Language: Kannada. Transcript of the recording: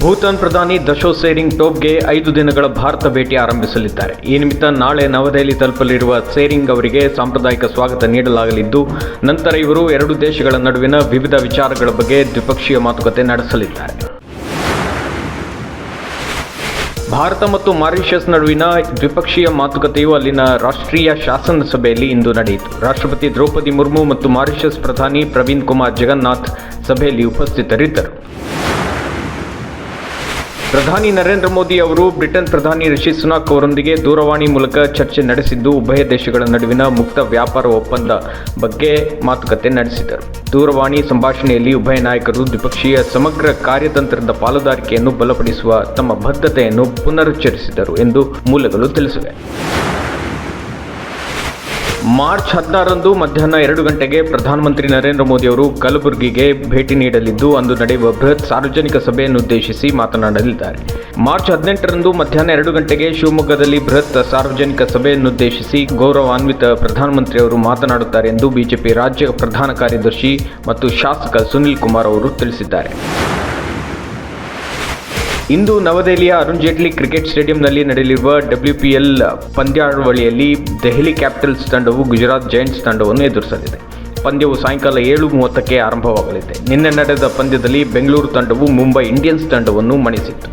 ಭೂತಾನ್ ಪ್ರಧಾನಿ ದಶೋ ಸೆರಿಂಗ್ ಟೋಬ್ಗೆ 5 ದಿನಗಳ ಭಾರತ ಭೇಟಿ ಆರಂಭಿಸಲಿದ್ದಾರೆ. ಈ ನಿಮಿತ್ತ ನಾಳೆ ನವದೆಹಲಿ ತಲುಪಲಿರುವ ಸೆರಿಂಗ್ ಅವರಿಗೆ ಸಾಂಪ್ರದಾಯಿಕ ಸ್ವಾಗತ ನೀಡಲಾಗಲಿದ್ದು, ನಂತರ ಇವರು 2 ದೇಶಗಳ ನಡುವಿನ ವಿವಿಧ ವಿಚಾರಗಳ ಬಗ್ಗೆ ದ್ವಿಪಕ್ಷೀಯ ಮಾತುಕತೆ ನಡೆಸಲಿದ್ದಾರೆ. ಭಾರತ ಮತ್ತು ಮಾರಿಷಸ್ ನಡುವಿನ ದ್ವಿಪಕ್ಷೀಯ ಮಾತುಕತೆಯು ಅಲ್ಲಿನ ರಾಷ್ಟ್ರೀಯ ಶಾಸನ ಸಭೆಯಲ್ಲಿ ಇಂದು ನಡೆಯಿತು. ರಾಷ್ಟ್ರಪತಿ ದ್ರೌಪದಿ ಮುರ್ಮು ಮತ್ತು ಮಾರಿಷಸ್ ಪ್ರಧಾನಿ ಪ್ರವೀಣ್ ಕುಮಾರ್ ಜಗನ್ನಾಥ್ ಸಭೆಯಲ್ಲಿ ಉಪಸ್ಥಿತರಿದ್ದರು. ಪ್ರಧಾನಿ ನರೇಂದ್ರ ಮೋದಿ ಅವರು ಬ್ರಿಟನ್ ಪ್ರಧಾನಿ ರಿಷಿ ಸುನಾಕ್ ಅವರೊಂದಿಗೆ ದೂರವಾಣಿ ಮೂಲಕ ಚರ್ಚೆ ನಡೆಸಿದ್ದು, ಉಭಯ ದೇಶಗಳ ನಡುವಿನ ಮುಕ್ತ ವ್ಯಾಪಾರ ಒಪ್ಪಂದ ಬಗ್ಗೆ ಮಾತುಕತೆ ನಡೆಸಿದರು. ದೂರವಾಣಿ ಸಂಭಾಷಣೆಯಲ್ಲಿ ಉಭಯ ನಾಯಕರು ದ್ವಿಪಕ್ಷೀಯ ಸಮಗ್ರ ಕಾರ್ಯತಂತ್ರದ ಪಾಲುದಾರಿಕೆಯನ್ನು ಬಲಪಡಿಸುವ ತಮ್ಮ ಬದ್ಧತೆಯನ್ನು ಪುನರುಚ್ಚರಿಸಿದರು ಎಂದು ಮೂಲಗಳು ತಿಳಿಸಿವೆ. ಮಾರ್ಚ್ 16ರಂದು ಮಧ್ಯಾಹ್ನ 2 ಗಂಟೆಗೆ ಪ್ರಧಾನಮಂತ್ರಿ ನರೇಂದ್ರ ಮೋದಿ ಅವರು ಕಲಬುರಗಿಗೆ ಭೇಟಿ ನೀಡಲಿದ್ದು, ಅಂದು ನಡೆಯುವ ಬೃಹತ್ ಸಾರ್ವಜನಿಕ ಸಭೆಯನ್ನುದ್ದೇಶಿಸಿ ಮಾತನಾಡಲಿದ್ದಾರೆ. ಮಾರ್ಚ್ 18ರಂದು ಮಧ್ಯಾಹ್ನ 2 ಗಂಟೆಗೆ ಶಿವಮೊಗ್ಗದಲ್ಲಿ ಬೃಹತ್ ಸಾರ್ವಜನಿಕ ಸಭೆಯನ್ನುದ್ದೇಶಿಸಿ ಗೌರವಾನ್ವಿತ ಪ್ರಧಾನಮಂತ್ರಿ ಅವರು ಮಾತನಾಡುತ್ತಾರೆ ಎಂದು ಬಿಜೆಪಿ ರಾಜ್ಯ ಪ್ರಧಾನ ಕಾರ್ಯದರ್ಶಿ ಮತ್ತು ಶಾಸಕ ಸುನಿಲ್ ಕುಮಾರ್ ಅವರು ತಿಳಿಸಿದ್ದಾರೆ. ಇಂದು ನವದೆಹಲಿಯ ಅರುಣ್ ಜೇಟ್ಲಿ ಕ್ರಿಕೆಟ್ ಸ್ಟೇಡಿಯಂನಲ್ಲಿ ನಡೆಯಲಿರುವ WPL ಪಂದ್ಯಾವಳಿಯಲ್ಲಿ ದೆಹಲಿ ಕ್ಯಾಪಿಟಲ್ಸ್ ತಂಡವು ಗುಜರಾತ್ ಜೈಂಟ್ಸ್ ತಂಡವನ್ನು ಎದುರಿಸಲಿದೆ. ಪಂದ್ಯವು ಸಾಯಂಕಾಲ 7:30ಕ್ಕೆ ಆರಂಭವಾಗಲಿದೆ. ನಿನ್ನೆ ನಡೆದ ಪಂದ್ಯದಲ್ಲಿ ಬೆಂಗಳೂರು ತಂಡವು ಮುಂಬೈ ಇಂಡಿಯನ್ಸ್ ತಂಡವನ್ನು ಮಣಿಸಿತ್ತು.